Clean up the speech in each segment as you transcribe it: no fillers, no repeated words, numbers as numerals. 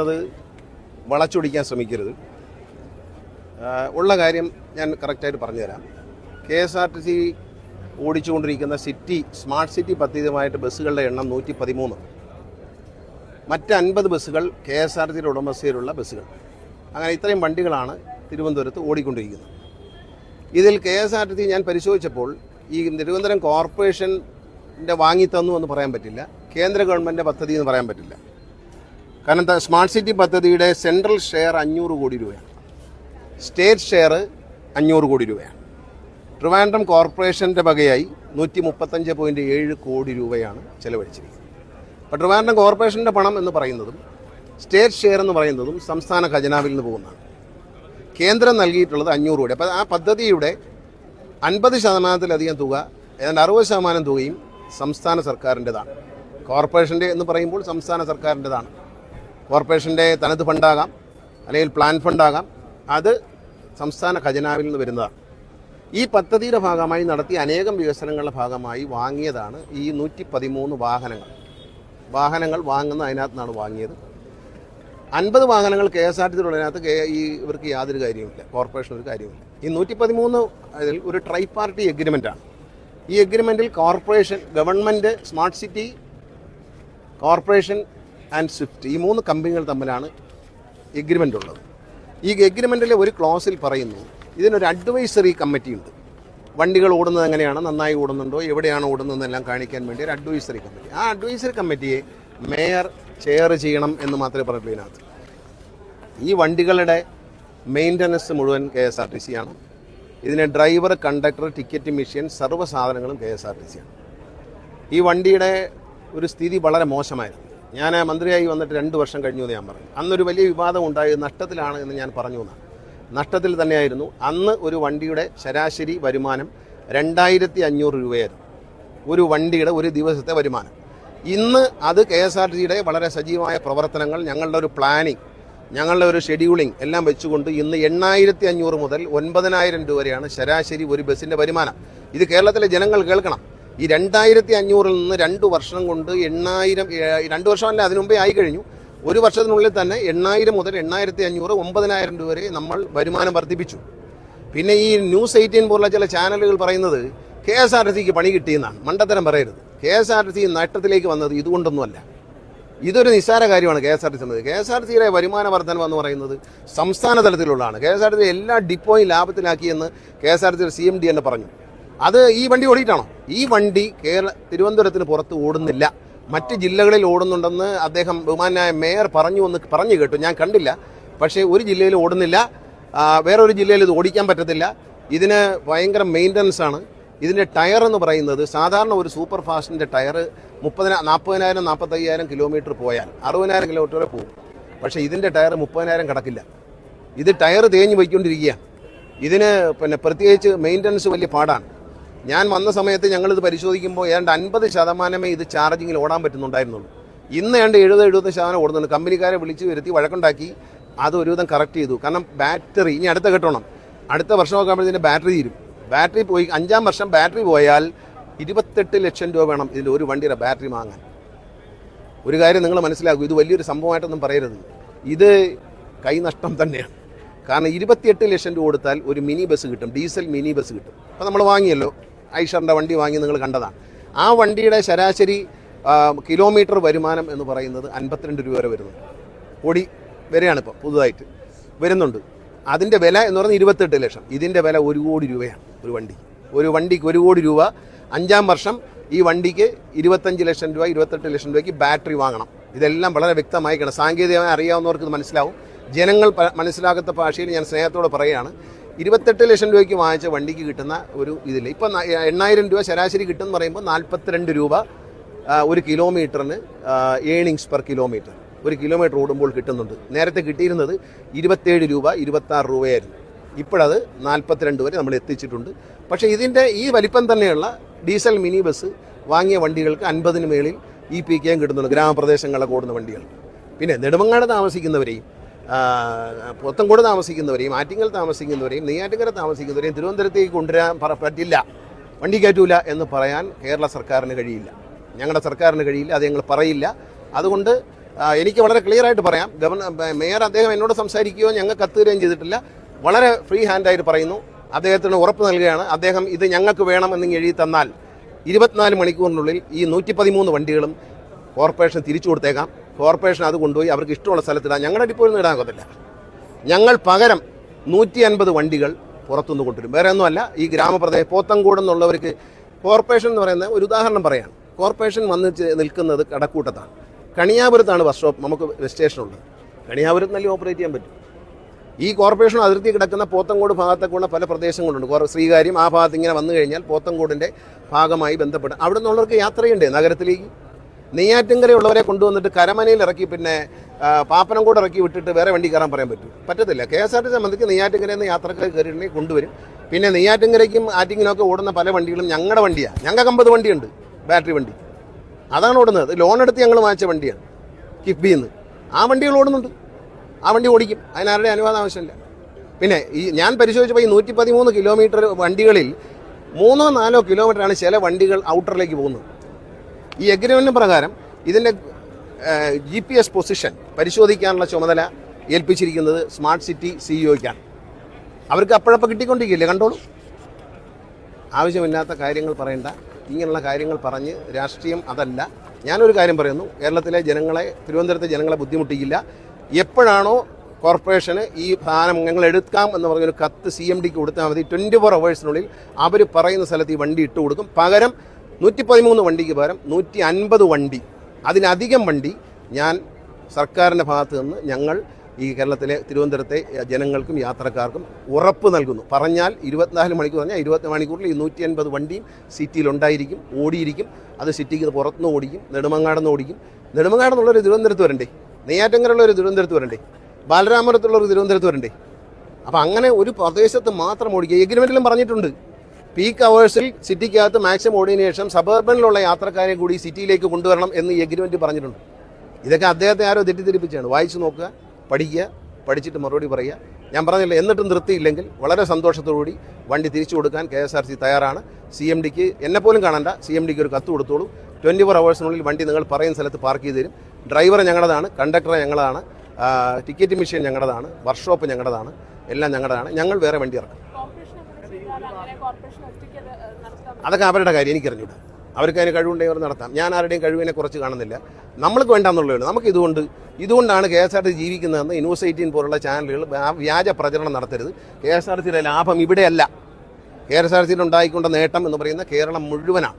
അത് വളച്ചൊടിക്കാൻ ശ്രമിക്കരുത്. ഉള്ള കാര്യം ഞാൻ കറക്റ്റായിട്ട് പറഞ്ഞുതരാം. KSRTC ഓടിച്ചുകൊണ്ടിരിക്കുന്ന സ്മാർട്ട് സിറ്റി പദ്ധതിയുമായിട്ട് ബസ്സുകളുടെ എണ്ണം 113. മറ്റ് 50 ബസ്സുകൾ KSRTCയുടെ ഉടമസ്ഥയിലുള്ള ബസ്സുകൾ. അങ്ങനെ ഇത്രയും വണ്ടികളാണ് തിരുവനന്തപുരത്ത് ഓടിക്കൊണ്ടിരിക്കുന്നത്. ഇതിൽ KSRTC ഞാൻ പരിശോധിച്ചപ്പോൾ ഈ തിരുവനന്തപുരം കോർപ്പറേഷൻ്റെ വാങ്ങിത്തന്നു എന്ന് പറയാൻ പറ്റില്ല, കേന്ദ്ര ഗവൺമെൻറ് പദ്ധതി എന്ന് പറയാൻ പറ്റില്ല. കാരണം സ്മാർട്ട് സിറ്റി പദ്ധതിയുടെ സെൻട്രൽ ഷെയർ 500 കോടി രൂപയാണ്, സ്റ്റേറ്റ് ഷെയർ 500 കോടി രൂപയാണ്. ട്രിവാൻഡ്രം കോർപ്പറേഷൻ്റെ വകയായി 135.7 കോടി രൂപയാണ് ചെലവഴിച്ചിരിക്കുന്നത്. അപ്പോൾ ട്രിവാൻഡ്രം കോർപ്പറേഷൻ്റെ പണം എന്ന് പറയുന്നതും സ്റ്റേറ്റ് ഷെയർ എന്ന് പറയുന്നതും സംസ്ഥാന ഖജനാവിൽ നിന്ന് പോകുന്നതാണ്. കേന്ദ്രം നൽകിയിട്ടുള്ളത് 500 കോടി. അപ്പോൾ ആ പദ്ധതിയുടെ 50%-ലധികം തുക, ഏതാണ്ട് 60% തുകയും സംസ്ഥാന സർക്കാരിൻ്റെതാണ്. കോർപ്പറേഷൻ്റെ എന്ന് പറയുമ്പോൾ സംസ്ഥാന സർക്കാരിൻ്റെതാണ്. കോർപ്പറേഷൻ്റെ തനത് ഫണ്ടാകാം, അല്ലെങ്കിൽ പ്ലാൻ ഫണ്ടാകാം, അത് സംസ്ഥാന ഖജനാവിൽ നിന്ന് വരുന്നതാണ്. ഈ പദ്ധതിയുടെ ഭാഗമായി നടത്തിയ അനേകം വികസനങ്ങളുടെ ഭാഗമായി വാങ്ങിയതാണ് ഈ 113 വാഹനങ്ങൾ വാങ്ങുന്ന അതിനകത്ത് നിന്നാണ് വാങ്ങിയത്. 50 വാഹനങ്ങൾ KSRTCയിലുള്ളതിനകത്ത് ഇവർക്ക് യാതൊരു കാര്യവുമില്ല, കോർപ്പറേഷൻ ഒരു കാര്യവുമില്ല. ഈ 113 അതിൽ ഒരു ട്രൈ പാർട്ടി എഗ്രിമെൻ്റാണ്. ഈ എഗ്രിമെൻറ്റിൽ corporation, government, smart city corporation and Swift, ഈ 3 കമ്പനികൾ തമ്മിലാണ് എഗ്രിമെൻ്റ് ഉള്ളത്. ഈ എഗ്രിമെൻറ്റിലെ ഒരു ക്ലോസിൽ പറയുന്നു, ഇതിനൊരു അഡ്വൈസറി കമ്മിറ്റി ഉണ്ട്. വണ്ടികൾ ഓടുന്നത് എങ്ങനെയാണ്, നന്നായി ഓടുന്നുണ്ടോ, എവിടെയാണ് ഓടുന്നതെന്നെല്ലാം കാണിക്കാൻ വേണ്ടി ഒരു അഡ്വൈസറി കമ്മിറ്റി. ആ അഡ്വൈസറി കമ്മിറ്റിയെ മേയർ ചെയർ ചെയ്യണം എന്ന് മാത്രമേ പറഞ്ഞുള്ളൂ. ഇതിനകത്ത് ഈ വണ്ടികളുടെ മെയിൻ്റനൻസ് മുഴുവൻ KSRTC ആണ്. ഇതിന് ഡ്രൈവർ, കണ്ടക്ടർ, ടിക്കറ്റ് മെഷീൻ, സർവ്വ സാധനങ്ങളും KSRTC ആണ്. ഈ വണ്ടിയുടെ ഒരു സ്ഥിതി വളരെ മോശമായിരുന്നു. ഞാൻ മന്ത്രിയായി വന്നിട്ട് 2 വർഷം കഴിഞ്ഞു എന്ന് ഞാൻ പറഞ്ഞു. അന്നൊരു വലിയ വിവാദം ഉണ്ടായത് നഷ്ടത്തിലാണ് എന്ന് ഞാൻ പറഞ്ഞു എന്നാണ്. നഷ്ടത്തിൽ തന്നെയായിരുന്നു. അന്ന് ഒരു വണ്ടിയുടെ ശരാശരി വരുമാനം 2500 രൂപയായിരുന്നു, ഒരു വണ്ടിയുടെ ഒരു ദിവസത്തെ വരുമാനം. ഇന്ന് അത് KSRTCയുടെ വളരെ സജീവമായ പ്രവർത്തനങ്ങൾ, ഞങ്ങളുടെ ഒരു പ്ലാനിങ്, ഞങ്ങളുടെ ഒരു ഷെഡ്യൂളിംഗ് എല്ലാം വെച്ചുകൊണ്ട് ഇന്ന് 8500 മുതൽ 9000 രൂപ വരെയാണ് ശരാശരി ഒരു ബസ്സിൻ്റെ വരുമാനം. ഇത് കേരളത്തിലെ ജനങ്ങൾ കേൾക്കണം. ഈ 2500-ൽ നിന്ന് 2 വർഷം കൊണ്ട് 8000, 2 വർഷമല്ല അതിനു മുമ്പേ ആയിക്കഴിഞ്ഞു. ഒരു വർഷത്തിനുള്ളിൽ തന്നെ 8000 മുതൽ 8500, 9000 രൂപ വരെ നമ്മൾ വരുമാനം വർദ്ധിപ്പിച്ചു. പിന്നെ ഈ ന്യൂസ് 18 പോലുള്ള ചില ചാനലുകൾ പറയുന്നത് KSRTCക്ക് പണി കിട്ടിയെന്നാണ്. മണ്ടത്തരം പറയരുത്. KSRTC നഷ്ടത്തിലേക്ക് വന്നത് ഇതുകൊണ്ടൊന്നുമല്ല. ഇതൊരു നിസ്സാര കാര്യമാണ് KSRTC എന്നത്. KSRTCയുടെ വരുമാന വർധനം എന്ന് പറയുന്നത് സംസ്ഥാന തലത്തിലുള്ളതാണ്. KSRTC എല്ലാ ഡിപ്പോയും ലാഭത്തിലാക്കിയെന്ന് KSRTCയുടെ CMD തന്നെ പറഞ്ഞു. അത് ഈ വണ്ടി ഓടിയിട്ടാണോ? ഈ വണ്ടി തിരുവനന്തപുരത്തിന് പുറത്ത് ഓടുന്നില്ല, മറ്റ് ജില്ലകളിൽ ഓടുന്നുണ്ടെന്ന് അദ്ദേഹം, ബഹുമാനായ മേയർ പറഞ്ഞു കേട്ടു. ഞാൻ കണ്ടില്ല. പക്ഷേ ഒരു ജില്ലയിൽ ഓടുന്നില്ല, വേറൊരു ജില്ലയിൽ ഇത് ഓടിക്കാൻ പറ്റത്തില്ല. ഇതിന് ഭയങ്കര മെയിൻ്റനൻസ് ആണ്. ഇതിൻ്റെ ടയർ എന്ന് പറയുന്നത് സാധാരണ ഒരു സൂപ്പർ ഫാസ്റ്റിൻ്റെ ടയർ 40,000-45,000 കിലോമീറ്റർ പോയാൽ 60,000 കിലോമീറ്റർ വരെ പോകും. പക്ഷേ ഇതിൻ്റെ ടയർ 30,000 കടക്കില്ല. ഇത് ടയർ തേഞ്ഞ് പോയിക്കൊണ്ടിരിക്കുകയാണ്. ഇതിന് പ്രത്യേകിച്ച് മെയിൻ്റനൻസ് വലിയ പാടാണ്. ഞാൻ വന്ന സമയത്ത് ഞങ്ങളിത് പരിശോധിക്കുമ്പോൾ ഏതാണ്ട് 50% ഇത് ചാർജിങ്ങിൽ ഓടാൻ പറ്റുന്നുണ്ടായിരുന്നുള്ളൂ. ഇന്ന് ഏതാണ്ട് 70-75% ഓടുന്നുണ്ട്. കമ്പനിക്കാരെ വിളിച്ച് വരുത്തി വഴക്കുണ്ടാക്കി അത് ഒരുവിധം കറക്റ്റ് ചെയ്തു. കാരണം ബാറ്ററി ഇനി അടുത്ത കെട്ടണം, അടുത്ത വർഷമൊക്കെ ആകുമ്പോഴത്തേന് ബാറ്ററി തീരും. ബാറ്ററി പോയി 5-ാം വർഷം ബാറ്ററി പോയാൽ 28 ലക്ഷം രൂപ വേണം ഇതിൻ്റെ ഒരു വണ്ടിയുടെ ബാറ്ററി വാങ്ങാൻ. ഒരു കാര്യം നിങ്ങൾ മനസ്സിലാക്കൂ, ഇത് വലിയൊരു സംഭവമായിട്ടൊന്നും പറയരുത്. ഇത് കൈനഷ്ടം തന്നെയാണ്. കാരണം 28 ലക്ഷം രൂപ കൊടുത്താൽ ഒരു മിനി ബസ് കിട്ടും, ഡീസൽ മിനി ബസ് കിട്ടും. അപ്പോൾ നമ്മൾ വാങ്ങിയല്ലോ, ഐഷറിൻ്റെ വണ്ടി വാങ്ങി, നിങ്ങൾ കണ്ടതാണ്. ആ വണ്ടിയുടെ ശരാശരി കിലോമീറ്റർ വരുമാനം എന്ന് പറയുന്നത് 52 രൂപ വരെ വരുന്നുണ്ട്. കോടി വരെയാണ് ഇപ്പോൾ പുതുതായിട്ട് വരുന്നുണ്ട്. അതിൻ്റെ വില എന്ന് പറയുന്നത് 28 ലക്ഷം. ഇതിൻ്റെ വില 1 കോടി രൂപയാണ്. ഒരു വണ്ടിക്ക് 1 കോടി രൂപ. 5-ാം വർഷം ഈ വണ്ടിക്ക് 25 ലക്ഷം രൂപ, 28 ലക്ഷം രൂപയ്ക്ക് ബാറ്ററി വാങ്ങണം. ഇതെല്ലാം വളരെ വ്യക്തമായി കാണാം. സാങ്കേതികമായി അറിയാവുന്നവർക്ക് ഇത് മനസ്സിലാവും. ജനങ്ങൾ മനസ്സിലാകാത്ത ഭാഷയിൽ ഞാൻ സ്നേഹത്തോടെ പറയുകയാണ്. 28 ലക്ഷം രൂപയ്ക്ക് വാങ്ങിച്ച വണ്ടിക്ക് കിട്ടുന്ന ഒരു ഇതിൽ ഇപ്പം 8000 രൂപ ശരാശരി കിട്ടുമെന്ന് പറയുമ്പോൾ 42 രൂപ ഒരു കിലോമീറ്ററിന് ഏണിങ്സ് പെർ കിലോമീറ്റർ, ഒരു കിലോമീറ്റർ ഓടുമ്പോൾ കിട്ടുന്നുണ്ട്. നേരത്തെ കിട്ടിയിരുന്നത് 27 രൂപ, 26 രൂപയായിരുന്നു. ഇപ്പോഴത് 42 വരെ നമ്മൾ എത്തിച്ചിട്ടുണ്ട്. പക്ഷേ ഇതിൻ്റെ ഈ വലിപ്പം തന്നെയുള്ള ഡീസൽ മിനി ബസ് വാങ്ങിയ വണ്ടികൾക്ക് 50-ന് മേളിൽ EPK കിട്ടുന്നുണ്ട്, ഗ്രാമപ്രദേശങ്ങളിലൊക്കെ ഓടുന്ന വണ്ടികൾ. പിന്നെ നെടുമങ്ങാട് താമസിക്കുന്നവരെയും പോത്തൻകോട് താമസിക്കുന്നവരെയും ആറ്റിങ്ങൽ താമസിക്കുന്നവരെയും നെയ്യാറ്റിൻകര താമസിക്കുന്നവരെയും തിരുവനന്തപുരത്തേക്ക് കൊണ്ടുവരാൻ പറ്റില്ല, വണ്ടി കയറ്റൂല എന്ന് പറയാൻ കേരള സർക്കാരിന് കഴിയില്ല, ഞങ്ങളുടെ സർക്കാരിന് കഴിയില്ല, അത് ഞങ്ങൾ പറയില്ല. അതുകൊണ്ട് എനിക്ക് വളരെ ക്ലിയർ ആയിട്ട് പറയാം. മേയർ അദ്ദേഹം എന്നോട് സംസാരിക്കുകയോ ഞങ്ങൾക്ക് കത്ത് തരികയും ചെയ്തിട്ടില്ല. വളരെ ഫ്രീ ഹാൻഡായിട്ട് പറയുന്നു. അദ്ദേഹത്തിന് ഉറപ്പ് നൽകുകയാണ്, അദ്ദേഹം ഇത് ഞങ്ങൾക്ക് വേണമെന്ന് എഴുതി തന്നാൽ 24 മണിക്കൂറിനുള്ളിൽ ഈ 113 വണ്ടികളും കോർപ്പറേഷൻ തിരിച്ചു കൊടുത്തേക്കാം. കോർപ്പറേഷൻ അത് കൊണ്ടുപോയി അവർക്ക് ഇഷ്ടമുള്ള സ്ഥലത്തിടാം. ഞങ്ങളുടെ ഡിപ്പോയിൽ നിന്ന് ഇടാൻ ഒക്കത്തില്ല. ഞങ്ങൾ പകരം 150 വണ്ടികൾ പുറത്തുനിന്ന് കൊണ്ടുവരും. വേറെ ഒന്നുമല്ല, ഈ ഗ്രാമപ്രദേശം പോത്തങ്കോട് എന്നുള്ളവർക്ക് കോർപ്പറേഷൻ എന്ന് പറയുന്ന ഒരു ഉദാഹരണം പറയാം. കോർപ്പറേഷൻ വന്ന് നിൽക്കുന്നത് കടക്കൂട്ടത്താണ്. കണിയാപുരത്താണ് ബസ് സ്റ്റോപ്പ് നമുക്ക് സ്റ്റേഷനുള്ളത്. കണിയാപുരത്ത് നല്ല ഓപ്പറേറ്റ് ചെയ്യാൻ പറ്റും. ഈ കോർപ്പറേഷൻ അതിർത്തി കിടക്കുന്ന പോത്തങ്കോട് ഭാഗത്തേക്കുള്ള പല പ്രദേശങ്ങളുണ്ട്. ശ്രീകാര്യം ആ ഭാഗത്ത് ഇങ്ങനെ വന്നു കഴിഞ്ഞാൽ പോത്തങ്കോടിൻ്റെ ഭാഗമായി ബന്ധപ്പെട്ട് അവിടെ നിന്നുള്ളവർക്ക് യാത്ര ചെയ്യണ്ടേ നഗരത്തിലേക്ക്? നെയ്യാറ്റിൻകരയുള്ളവരെ കൊണ്ടുവന്നിട്ട് കരമനയിൽ ഇറക്കി പിന്നെ പാപ്പനംകോട് ഇറക്കി വിട്ടിട്ട് വേറെ വണ്ടി കയറാൻ പറയാൻ പറ്റത്തില്ല. KSRTC സംബന്ധിച്ച് നെയ്യാറ്റിൻകരയിൽ നിന്ന് യാത്രക്കാർ കയറിയിട്ടുണ്ടെങ്കിൽ കൊണ്ടുവരും. പിന്നെ നെയ്യാറ്റിൻകരയ്ക്കും ആറ്റിങ്ങിനൊക്കെ ഓടുന്ന പല വണ്ടികളും ഞങ്ങളുടെ വണ്ടിയാണ്. ഞങ്ങൾക്ക് 50 വണ്ടിയുണ്ട്, ബാറ്ററി വണ്ടി. അതാണ് ഓടുന്നത്. ലോൺ എടുത്ത് ഞങ്ങൾ വാങ്ങിച്ച വണ്ടിയാണ് കിഫ്ബിയിൽ നിന്ന്. ആ വണ്ടികൾ ഓടുന്നുണ്ട്. ആ വണ്ടി ഓടിക്കും. അതിനാരുടെ അനുവാദം ആവശ്യമില്ല. പിന്നെ ഈ ഞാൻ പരിശോധിച്ചപ്പോൾ ഈ 113 കിലോമീറ്റർ വണ്ടികളിൽ 3-4 കിലോമീറ്ററാണ് ചില വണ്ടികൾ ഔട്ടറിലേക്ക് പോകുന്നത്. ഈ എഗ്രിമെൻറ്റ് പ്രകാരം ഇതിൻ്റെ GPS പൊസിഷൻ പരിശോധിക്കാനുള്ള ചുമതല ഏൽപ്പിച്ചിരിക്കുന്നത് സ്മാർട്ട് സിറ്റി CEOയ്ക്കാണ്. അവർക്ക് അപ്പോഴപ്പോൾ കിട്ടിക്കൊണ്ടിരിക്കില്ലേ, കണ്ടോളൂ. ആവശ്യമില്ലാത്ത കാര്യങ്ങൾ പറയേണ്ട. ഇങ്ങനെയുള്ള കാര്യങ്ങൾ പറഞ്ഞ് രാഷ്ട്രീയം അതല്ല. ഞാനൊരു കാര്യം പറയുന്നു, കേരളത്തിലെ ജനങ്ങളെ, തിരുവനന്തപുരത്തെ ജനങ്ങളെ ബുദ്ധിമുട്ടിക്കില്ല. എപ്പോഴാണോ കോർപ്പറേഷന് ഈ സാധനം ഞങ്ങൾ എടുക്കാം എന്ന് പറഞ്ഞൊരു കത്ത് CMDക്ക് കൊടുത്താൽ മതി. 24 അവേഴ്സിനുള്ളിൽ അവർ പറയുന്ന സ്ഥലത്ത് ഈ വണ്ടി ഇട്ട് കൊടുക്കും. പകരം 113 വണ്ടിക്ക് പകരം 150 വണ്ടി, അതിലധികം വണ്ടി ഞാൻ സർക്കാരിൻ്റെ ഭാഗത്ത് നിന്ന് ഞങ്ങൾ ഈ കേരളത്തിലെ തിരുവനന്തപുരത്തെ ജനങ്ങൾക്കും യാത്രക്കാർക്കും ഉറപ്പ് നൽകുന്നു. പറഞ്ഞാൽ 24 മണിക്കൂർ പറഞ്ഞാൽ 20 മണിക്കൂറിൽ ഈ 150 വണ്ടിയും സിറ്റിയിലുണ്ടായിരിക്കും, ഓടിയിരിക്കും. അത് സിറ്റിക്ക് പുറത്തുനിന്ന് ഓടിക്കും, നെടുമങ്ങാടെന്ന് ഓടിക്കും. നെടുമങ്ങാടെന്നുള്ളൊരു തിരുവനന്തപുരത്ത് വരണ്ടേ, നെയ്യാറ്റിൻകരയുള്ളൊരു തിരുവനന്തപുരത്ത് വരണ്ടേ, ബാലരാമപുരത്തുള്ളൊരു തിരുവനന്തപുരത്ത് വരണ്ടേ? അപ്പോൾ അങ്ങനെ ഒരു പ്രദേശത്ത് മാത്രം ഓടിക്കുക. എഗ്രിമെൻറ്റിലും പറഞ്ഞിട്ടുണ്ട്, പീക്ക് അവേഴ്സിൽ സിറ്റിക്കകത്ത് മാക്സിമം ഓടിയതിനു ശേഷം സബർബനിലുള്ള യാത്രക്കാരെ കൂടി സിറ്റിയിലേക്ക് കൊണ്ടുവരണം എന്ന് എഗ്രിമെൻറ്റ് പറഞ്ഞിട്ടുണ്ട്. ഇതൊക്കെ അദ്ദേഹത്തെ ആരോ തെറ്റിദ്ധരിപ്പിച്ചാണ്. വായിച്ചു നോക്കുക, പഠിക്കുക, പഠിച്ചിട്ട് മറുപടി പറയുക. ഞാൻ പറഞ്ഞില്ല, എന്നിട്ടും നിർത്തിയില്ലെങ്കിൽ വളരെ സന്തോഷത്തോടുകൂടി വണ്ടി തിരിച്ചു കൊടുക്കാൻ KSRTC തയ്യാറാണ്. CMDക്ക് എന്നെപ്പോലും കാണണ്ട, CMDക്ക് ഒരു കത്ത് കൊടുത്തോളൂ. 24 അവേഴ്സിനുള്ളിൽ വണ്ടി നിങ്ങൾ പറയുന്ന സ്ഥലത്ത് പാർക്ക് ചെയ്ത് തരും. ഡ്രൈവർ ഞങ്ങളതാണ്, കണ്ടക്ടർ ഞങ്ങളതാണ്, ടിക്കറ്റ് മെഷീൻ ഞങ്ങളതാണ്, വർക്ക്ഷോപ്പ് ഞങ്ങളതാണ്, എല്ലാം ഞങ്ങളതാണ്. ഞങ്ങൾ വേറെ വണ്ടി ഇറക്കും. അതൊക്കെ അവരുടെ കാര്യം, എനിക്കറിഞ്ഞൂടാ. അവർക്ക് അതിന് കഴിവുണ്ടെങ്കിൽ അവർ നടത്താം. ഞാൻ ആരുടെയും കഴിവിനെ കുറച്ച് കാണുന്നില്ല. നമ്മൾക്ക് വേണ്ടാന്നുള്ളതാണ്. നമുക്ക് ഇതുകൊണ്ടാണ് KSRTC ജീവിക്കുന്നതെന്ന് ന്യൂസ് 18 പോലുള്ള ചാനലുകൾ വ്യാജ പ്രചരണം നടത്തരുത്. KSRTCയുടെ ലാഭം ഇവിടെയല്ല. KSRTCയിൽ ഉണ്ടായിക്കൊണ്ട നേട്ടം എന്ന് പറയുന്ന കേരളം മുഴുവനാണ്.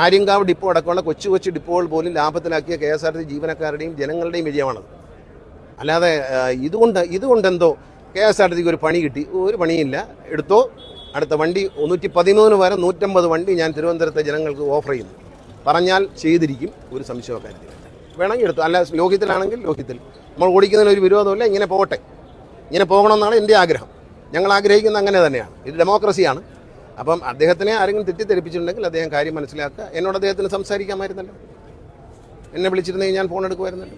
ആര്യങ്കാവ് ഡിപ്പോ അടക്കമുള്ള കൊച്ചു ഡിപ്പോകൾ പോലും ലാഭത്തിലാക്കിയ KSRTC ജീവനക്കാരുടെയും ജനങ്ങളുടെയും വിജയമാണത്. അല്ലാതെ ഇതുകൊണ്ടെന്തോ KSRTCക്ക് ഒരു പണി കിട്ടി, ഒരു പണിയില്ല. എടുത്തോ, അടുത്ത വണ്ടി 113 വരെ 150 വണ്ടി ഞാൻ തിരുവനന്തപുരത്തെ ജനങ്ങൾക്ക് ഓഫർ ചെയ്യുന്നു. പറഞ്ഞാൽ ചെയ്തിരിക്കും, ഒരു സംശയമോ കാര്യത്തില്ല. വേണമെങ്കിൽ എടുത്തു. അല്ല, ലോഹിത്തിലാണെങ്കിൽ ലോഹിത്തിൽ. നമ്മൾ ഓടിക്കുന്നതിന് ഒരു വിരോധമില്ല. ഇങ്ങനെ പോകട്ടെ, ഇങ്ങനെ പോകണമെന്നാണ് എൻ്റെ ആഗ്രഹം. ഞങ്ങൾ ആഗ്രഹിക്കുന്നത് അങ്ങനെ തന്നെയാണ്. ഇത് ഡെമോക്രസിയാണ്. അപ്പം അദ്ദേഹത്തിനെ ആരെങ്കിലും തെറ്റിദ്ധരിപ്പിച്ചിട്ടുണ്ടെങ്കിൽ അദ്ദേഹം കാര്യം മനസ്സിലാക്കുക. എന്നോട് അദ്ദേഹത്തിന് സംസാരിക്കാമായിരുന്നല്ലോ. എന്നെ വിളിച്ചിരുന്നെങ്കിൽ ഞാൻ ഫോൺ എടുക്കുമായിരുന്നല്ലോ.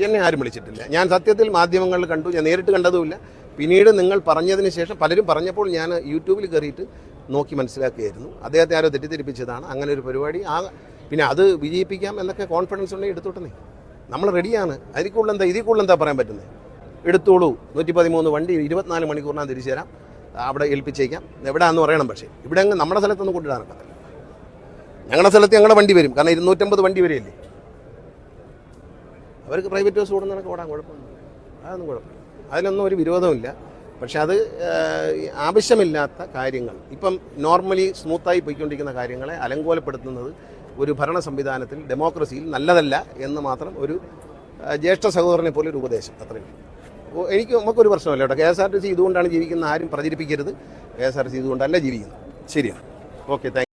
എന്നെ ആരും വിളിച്ചിട്ടില്ല. ഞാൻ സത്യത്തിൽ മാധ്യമങ്ങളിൽ കണ്ടു, ഞാൻ നേരിട്ട് കണ്ടതുമില്ല. പിന്നീട് നിങ്ങൾ പറഞ്ഞതിന് ശേഷം പലരും പറഞ്ഞപ്പോൾ ഞാൻ യൂട്യൂബിൽ കയറിയിട്ട് നോക്കി മനസ്സിലാക്കുകയായിരുന്നു. അദ്ദേഹത്തെ ആരോ തെറ്റിദ്ധരിപ്പിച്ചതാണ്. അങ്ങനെ ഒരു പരിപാടി പിന്നെ അത് വിജയിപ്പിക്കാം എന്നൊക്കെ കോൺഫിഡൻസ് ഉണ്ടെങ്കിൽ എടുത്തോട്ടെ. നമ്മൾ റെഡിയാണ്. ഇതിൽ കൂടുതൽ എന്താ പറയാൻ പറ്റുന്നത്? എടുത്തോളൂ. 113 വണ്ടി 24 മണിക്കൂറിനാണ് തിരിച്ചു തരാം. അവിടെ ഏൽപ്പിച്ചേക്കാം. എവിടെയാണെന്ന് പറയണം. പക്ഷേ ഇവിടെ നമ്മുടെ സ്ഥലത്തൊന്നും കൊണ്ടിടാനൊക്കത്തില്ല. ഞങ്ങളുടെ സ്ഥലത്ത് ഞങ്ങളുടെ വണ്ടി വരും. കാരണം 250 വണ്ടി വരെയല്ലേ. അവർക്ക് പ്രൈവറ്റ് ബസ് ഓടുന്നതൊക്കെ ഓടാൻ കുഴപ്പമൊന്നുമില്ല. അതൊന്നും കുഴപ്പമില്ല. അതിനൊന്നും ഒരു വിരോധമില്ല. പക്ഷെ അത് ആവശ്യമില്ലാത്ത കാര്യങ്ങൾ, ഇപ്പം നോർമലി സ്മൂത്തായി പോയിക്കൊണ്ടിരിക്കുന്ന കാര്യങ്ങളെ അലങ്കോലപ്പെടുത്തുന്നത് ഒരു ഭരണ സംവിധാനത്തിൽ, ഡെമോക്രസിയിൽ നല്ലതല്ല എന്ന് മാത്രം ഒരു ജ്യേഷ്ഠ സഹോദരനെ പോലെ ഒരു ഉപദേശം. അത്രയും നമുക്കൊരു പ്രശ്നമല്ല കേട്ടോ. KSRTC ഇതുകൊണ്ടാണ് ജീവിക്കുന്നത് ആരും പ്രചരിപ്പിക്കരുത്. KSRTC ഇതുകൊണ്ടല്ല ജീവിക്കുന്നത്. ശരിയാണ്. Okay, thank you.